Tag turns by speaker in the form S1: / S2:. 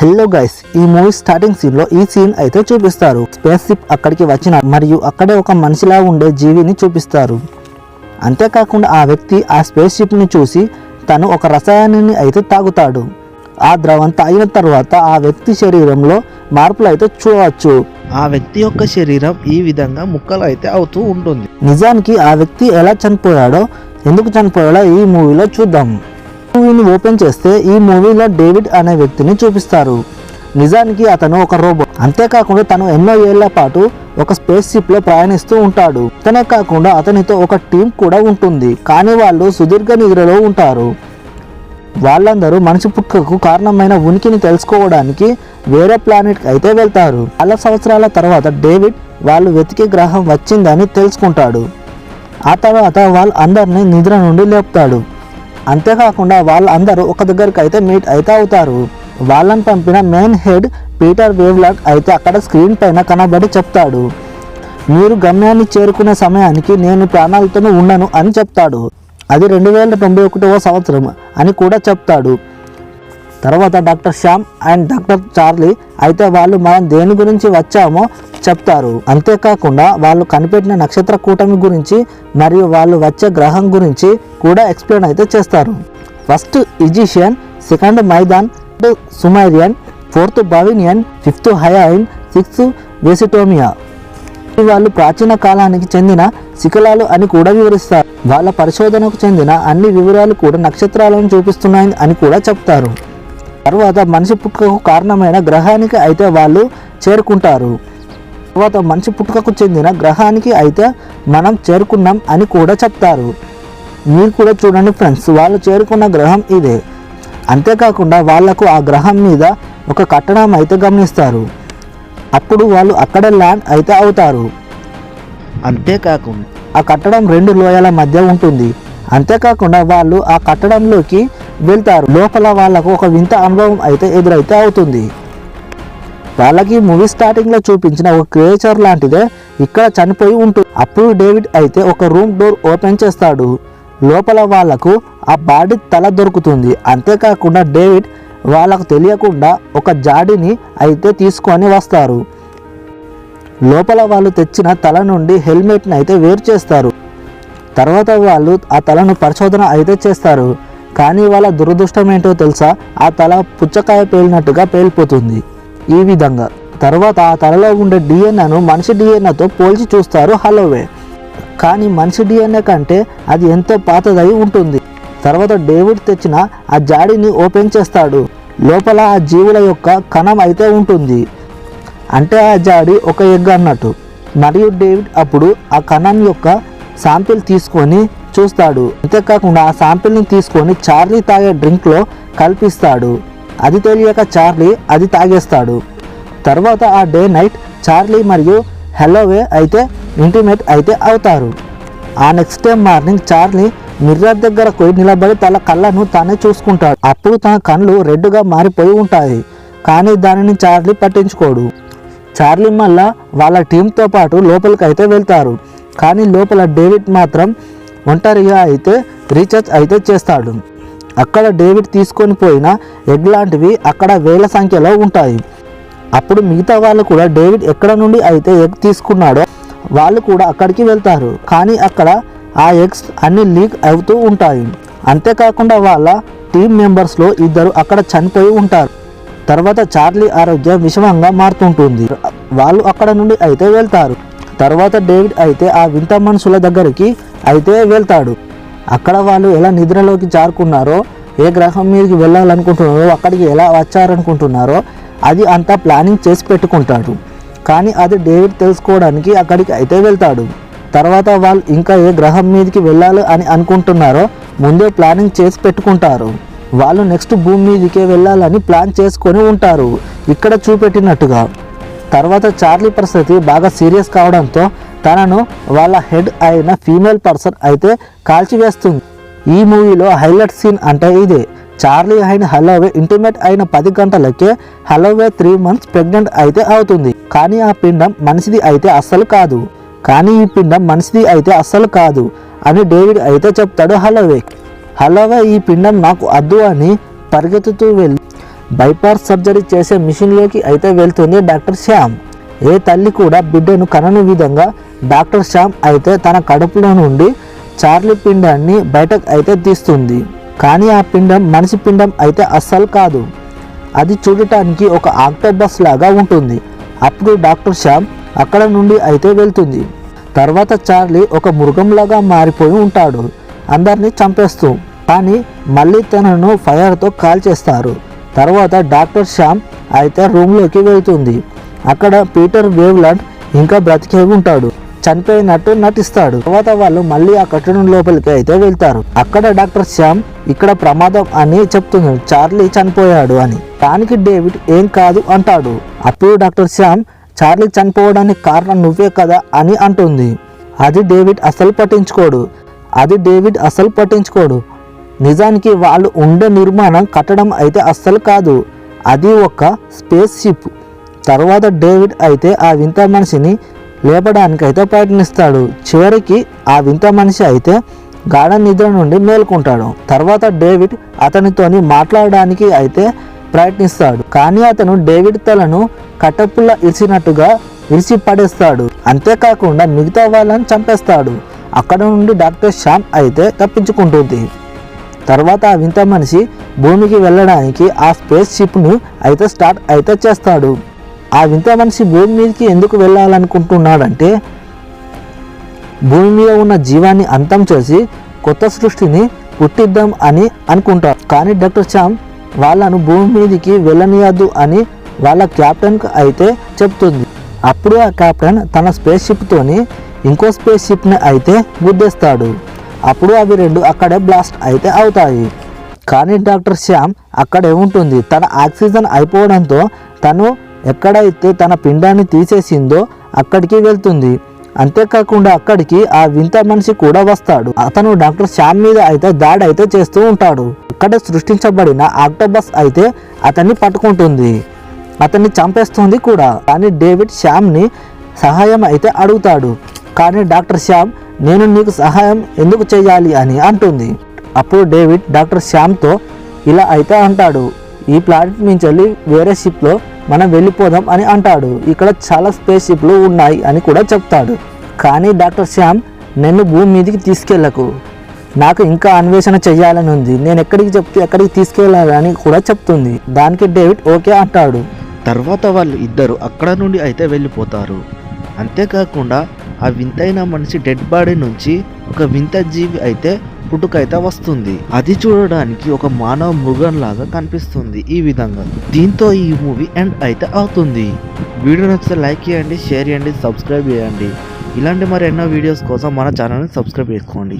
S1: Hello guys, ఈ movie starting scene లో ఈ సీన్ అయితే చూపిస్తారు. స్పేస్ షిప్ అక్కడికి వచ్చిన మరియు అక్కడే ఒక మనిషిలా ఉండే జీవిని చూపిస్తారు. అంతేకాకుండా ఆ వ్యక్తి ఆ స్పేస్ షిప్ ని చూసి తను ఒక రసాయనాన్ని అయితే తాగుతాడు. ఆ ద్రవం తాగిన తర్వాత ఆ వ్యక్తి శరీరంలో మార్పులు అయితే చూడవచ్చు.
S2: ఆ వ్యక్తి యొక్క శరీరం ఈ విధంగా ముక్కలు అయితే అవుతూ ఉంటుంది.
S1: నిజానికి ఆ వ్యక్తి ఎలా చనిపోయాడో, ఎందుకు చనిపోయాడో ఈ మూవీలో చూద్దాం. మూవీని ఓపెన్ చేస్తే ఈ మూవీలో డేవిడ్ అనే వ్యక్తిని చూపిస్తారు. నిజానికి అతను ఒక రోబోట్. అంతేకాకుండా తను ఎన్నో ఏళ్ల పాటు ఒక స్పేస్ షిప్ లో ప్రయాణిస్తూ ఉంటాడు. అతనే కాకుండా అతనితో ఒక టీం కూడా ఉంటుంది. కానీ వాళ్ళు సుదీర్ఘ నిద్రలో ఉంటారు. వాళ్ళందరూ మనిషి పుట్టుకకు కారణమైన ఉనికిని తెలుసుకోవడానికి వేరే ప్లానెట్ కి అయితే వెళ్తారు. చాలా సంవత్సరాల తర్వాత డేవిడ్ వాళ్ళు వెతికే గ్రహం వచ్చిందని తెలుసుకుంటాడు. ఆ తర్వాత వాళ్ళందరినీ నిద్ర నుండి లేపుతాడు. అంతేకాకుండా వాళ్ళందరూ ఒక దగ్గరికి అయితే మీట్ అయితే అవుతారు. వాళ్ళని పంపిన మెయిన్ హెడ్ పీటర్ వేవ్లాక్ అయితే అక్కడ స్క్రీన్ పైన కనబడి చెప్తాడు, మీరు గమ్యాన్ని చేరుకునే సమయానికి నేను ప్రాణాలతోనే ఉండను అని చెప్తాడు. అది 2091వ సంవత్సరం అని కూడా చెప్తాడు. తర్వాత doctor Shyam and doctor Charlie అయితే వాళ్ళు మనం దేని గురించి వచ్చామో చెప్తారు. అంతేకాకుండా వాళ్ళు కనిపెట్టిన నక్షత్ర కూటమి గురించి మరియు వాళ్ళు వచ్చే గ్రహం గురించి కూడా ఎక్స్ప్లెయిన్ అయితే చేస్తారు. ఫస్ట్ ఈజిషియన్, సెకండ్ మైదాన్, సుమైరియన్, ఫోర్త్ బావినియన్, ఫిఫ్త్ హయాయిన్, సిక్స్త్ వెసిటోమియా. వాళ్ళు ప్రాచీన కాలానికి చెందిన శిఖలాలు అని కూడా వివరిస్తారు. వాళ్ళ పరిశోధనకు చెందిన అన్ని వివరాలు కూడా నక్షత్రాలను చూపిస్తున్నాయి అని కూడా చెప్తారు. తర్వాత మనిషి పుట్టుకకు కారణమైన గ్రహానికి అయితే వాళ్ళు చేరుకుంటారు. తర్వాత మనిషి పుట్టుకకు చెందిన గ్రహానికి అయితే మనం చేరుకున్నాం అని కూడా చెప్తారు. మీరు కూడా చూడండి ఫ్రెండ్స్, వాళ్ళు చేరుకున్న గ్రహం ఇదే. అంతేకాకుండా వాళ్లకు ఆ గ్రహం మీద ఒక కట్టడం అయితే గమనిస్తారు. అప్పుడు వాళ్ళు అక్కడ ల్యాండ్ అయితే అవుతారు.
S2: అంతేకాకుండా
S1: ఆ కట్టడం 2 లోయల మధ్య ఉంటుంది. అంతేకాకుండా వాళ్ళు ఆ కట్టడంలోకి వెళ్తారు. లోపల వాళ్ళకు ఒక వింత అనుభవం అయితే ఎదురైతే అవుతుంది. వాళ్ళకి మూవీ స్టార్టింగ్ లో చూపించిన ఒక క్రియేచర్ లాంటిదే ఇక్కడ చనిపోయి ఉంటుంది. అప్పుడు డేవిడ్ అయితే ఒక రూమ్ డోర్ ఓపెన్ చేస్తాడు. లోపల వాళ్లకు ఆ బాడీ తల దొరుకుతుంది. అంతేకాకుండా డేవిడ్ వాళ్ళకు తెలియకుండా ఒక జాడిని అయితే తీసుకొని వస్తారు. లోపల వాళ్ళు తెచ్చిన తల నుండి హెల్మెట్ని అయితే వేరు చేస్తారు. తర్వాత వాళ్ళు ఆ తలను పరిశోధన అయితే చేస్తారు. కానీ వాళ్ళ దురదృష్టం ఏంటో తెలుసా, ఆ తల పుచ్చకాయ పేలినట్టుగా పేలిపోతుంది. ఈ విధంగా తర్వాత ఆ తలలో ఉండే డిఎన్ఏను మనిషి డిఎన్ఏతో పోల్చి చూస్తారు హలోవే. కానీ మనిషి డిఎన్ఏ కంటే అది ఎంతో పాతదై ఉంటుంది. తర్వాత డేవిడ్ తెచ్చిన ఆ జాడిని ఓపెన్ చేస్తాడు. లోపల ఆ జీవుల యొక్క కణం అయితే ఉంటుంది. అంటే ఆ జాడి ఒక ఎగ్ అన్నట్టు. మరియు డేవిడ్ అప్పుడు ఆ కణం యొక్క శాంపిల్ తీసుకొని చూస్తాడు. అంతేకాకుండా ఆ శాంపిల్ని తీసుకొని చార్లీ తాగే డ్రింక్లో కల్పిస్తాడు. అది తెలియక చార్లీ అది తాగేస్తాడు. తర్వాత ఆ డే నైట్ చార్లీ మరియు హలోవే అయితే ఇంటిమేట్ అయితే అవుతారు. ఆ next day morning Charlie mirror దగ్గర పోయి నిలబడి తన కళ్ళను తానే చూసుకుంటాడు. అప్పుడు తన కళ్ళు రెడ్డుగా మారిపోయి ఉంటాయి. కానీ దానిని చార్లీ పట్టించుకోడు. చార్లీ మళ్ళా వాళ్ళ టీంతో పాటు లోపలికి అయితే వెళ్తారు. కానీ లోపల డేవిడ్ మాత్రం ఒంటరిగా అయితే రీఛార్జ్ అయితే చేస్తాడు. అక్కడ డేవిడ్ తీసుకొని పోయిన ఎగ్ లాంటివి అక్కడ వేల సంఖ్యలో ఉంటాయి. అప్పుడు మిగతా వాళ్ళు కూడా డేవిడ్ ఎక్కడ నుండి అయితే ఎగ్ తీసుకున్నాడో వాళ్ళు కూడా అక్కడికి వెళ్తారు. కానీ అక్కడ ఆ ఎగ్స్ అన్ని లీక్ అవుతూ ఉంటాయి. అంతేకాకుండా వాళ్ళ టీం మెంబర్స్లో 2 అక్కడ చనిపోయి ఉంటారు. తర్వాత చార్లీ ఆరోగ్యం విషమంగా మారుతుంటుంది. వాళ్ళు అక్కడ నుండి అయితే వెళ్తారు. తర్వాత డేవిడ్ అయితే ఆ వింత మనుషుల దగ్గరికి అయితే వెళ్తాడు. అక్కడ వాళ్ళు ఎలా నిద్రలోకి జారుకున్నారో, ఏ గ్రహం మీదకి వెళ్ళాలనుకుంటున్నారో, అక్కడికి ఎలా వచ్చారనుకుంటున్నారో అది అంతా ప్లానింగ్ చేసి పెట్టుకుంటాడు. కానీ అది డేవిడ్ తెలుసుకోవడానికి అక్కడికి అయితే వెళ్తాడు. తర్వాత వాళ్ళు ఇంకా ఏ గ్రహం మీదకి వెళ్ళాలి అని అనుకుంటున్నారో ముందే ప్లానింగ్ చేసి పెట్టుకుంటారు. వాళ్ళు నెక్స్ట్ భూమి మీదకే వెళ్ళాలని ప్లాన్ చేసుకొని ఉంటారు ఇక్కడ చూపెట్టినట్టుగా. తర్వాత చార్లీ పరిస్థితి బాగా సీరియస్ కావడంతో తనను వాళ్ళ హెడ్ అయిన ఫీమేల్ పర్సన్ అయితే కాల్చివేస్తుంది. ఈ మూవీలో హైలైట్ సీన్ అంటే ఇదే. చార్లీ అయిన హలోవే ఇంటిమేట్ అయిన 10 గంటలకే హలోవే 3 months ప్రెగ్నెంట్ అయితే అవుతుంది. కానీ ఆ పిండం మనిషిది అయితే అస్సలు కాదు. అని డేవిడ్ అయితే చెప్తాడు హలోవే. హలోవే ఈ పిండం నాకు అద్దు అని పరిగెత్తుతూ వెళ్ళి బైపాస్ సర్జరీ చేసే మిషన్లోకి అయితే వెళ్తుంది డాక్టర్ శ్యామ్. ఏ తల్లి కూడా బిడ్డను కనని విధంగా డాక్టర్ శ్యామ్ అయితే తన కడుపులో నుండి చార్లీ పిండాన్ని బయటకు అయితే తీస్తుంది. కానీ ఆ పిండం మనిషి పిండం అయితే అస్సలు కాదు. అది చూడటానికి ఒక ఆక్టోబస్ లాగా ఉంటుంది. అప్పుడు డాక్టర్ శ్యామ్ అక్కడ నుండి అయితే వెళ్తుంది. తర్వాత చార్లీ ఒక మృగంలాగా మారిపోయి ఉంటాడు, అందరినీ చంపేస్తూ. కానీ మళ్ళీ తనను ఫైర్తో కాల్ చేస్తారు. తర్వాత డాక్టర్ శ్యామ్ అయితే రూమ్లోకి వెళ్తుంది. అక్కడ పీటర్ వేవ్లాండ్ ఇంకా బ్రతికే ఉంటాడు, చనిపోయినట్టు నటిస్తాడు. తర్వాత వాళ్ళు మళ్ళీ ఆ కట్టడం లోపలికి అయితే వెళ్తారు. అక్కడ డాక్టర్ శ్యామ్ ఇక్కడ ప్రమాదం అని చెప్తున్నాడు, చార్లీ చనిపోయాడు అని. దానికి డేవిడ్ ఏం కాదు అంటాడు. అప్పుడు డాక్టర్ శ్యామ్ చార్లీ చనిపోవడానికి కారణం నువ్వే కదా అని అంటుంది. అది డేవిడ్ అస్సలు పట్టించుకోడు. నిజానికి వాళ్ళు ఉండే నిర్మాణం కట్టడం అయితే అస్సలు కాదు, అది ఒక స్పేస్ షిప్. తర్వాత డేవిడ్ అయితే ఆ వింత మనిషిని లేపడానికి అయితే ప్రయత్నిస్తాడు. చివరికి ఆ వింత మనిషి అయితే గాఢ నిద్ర నుండి మేల్కొంటాడు. తర్వాత డేవిడ్ అతనితోని మాట్లాడడానికి అయితే ప్రయత్నిస్తాడు. కానీ అతను డేవిడ్ తలను కట్టపుల్ల ఇరిచినట్టుగా ఇరిచి పడేస్తాడు. అంతేకాకుండా మిగతా వాళ్ళని చంపేస్తాడు. అక్కడ నుండి డాక్టర్ శ్యామ్ అయితే తప్పించుకుంటుంది. తర్వాత ఆ వింత మనిషి భూమికి వెళ్ళడానికి ఆ స్పేస్ షిప్ను అయితే స్టార్ట్ అయితే చేస్తాడు. ఆ వింత మనిషి భూమి మీదకి ఎందుకు వెళ్ళాలనుకుంటున్నాడంటే భూమి మీద ఉన్న జీవాన్ని అంతం చేసి కొత్త సృష్టిని పుట్టిద్దాం అని అనుకుంటాడు. కానీ డాక్టర్ శ్యామ్ వాళ్ళను భూమి మీదకి వెళ్ళనియద్దు అని వాళ్ళ క్యాప్టెన్కి అయితే చెప్తుంది. అప్పుడు ఆ క్యాప్టెన్ తన స్పేస్ షిప్తోని ఇంకో స్పేస్ షిప్ని అయితే గుద్దేస్తాడు. అప్పుడు అవి రెండు అక్కడే బ్లాస్ట్ అయితే అవుతాయి. కానీ డాక్టర్ శ్యామ్ అక్కడే ఉంటుంది. తన ఆక్సిజన్ అయిపోవడంతో తను ఎక్కడైతే తన పిండాన్ని తీసేసిందో అక్కడికి వెళ్తుంది. అంతేకాకుండా అక్కడికి ఆ వింత మనిషి కూడా వస్తాడు. అతను డాక్టర్ శ్యామ్ మీద అయితే దాడి అయితే చేస్తూ ఉంటాడు. అక్కడే సృష్టించబడిన ఆక్టోబస్ అయితే అతన్ని పట్టుకుంటుంది, అతన్ని చంపేస్తుంది కూడా. కానీ డేవిడ్ శ్యామ్ని సహాయం అయితే అడుగుతాడు. కానీ డాక్టర్ శ్యామ్ నేను నీకు సహాయం ఎందుకు చేయాలి అని అంటుంది. అప్పుడు డేవిడ్ డాక్టర్ శ్యామ్తో ఇలా అయితే అంటాడు, ఈ ప్లానెట్ నుంచి వెళ్ళి వేరే షిప్లో మనం వెళ్ళిపోదాం అని అంటాడు. ఇక్కడ చాలా స్పేస్ షిప్లు ఉన్నాయి అని కూడా చెప్తాడు. కానీ డాక్టర్ శ్యామ్ నన్ను భూమి మీదకి తీసుకెళ్లకు, నాకు ఇంకా అన్వేషణ చేయాలని ఉంది, నేను ఎక్కడికి చెప్తే ఎక్కడికి తీసుకెళ్ళాలని కూడా చెప్తుంది. దానికి డేవిడ్ ఓకే అంటాడు.
S2: తర్వాత వాళ్ళు ఇద్దరు అక్కడ నుండి అయితే వెళ్ళిపోతారు. అంతేకాకుండా ఆ వింతైన మనిషి డెడ్ బాడీ నుంచి ఒక వింత జీవి అయితే పుట్టుకైతే వస్తుంది. అది చూడడానికి ఒక మానవ మృగం లాగా కనిపిస్తుంది. ఈ విధంగా దీంతో ఈ మూవీ ఎండ్ అయితే అవుతుంది. వీడియో నచ్చితే లైక్ చేయండి, షేర్ చేయండి, సబ్స్క్రైబ్ చేయండి. ఇలాంటి మరెన్నో వీడియోస్ కోసం మన ఛానల్ని సబ్స్క్రైబ్ చేసుకోండి.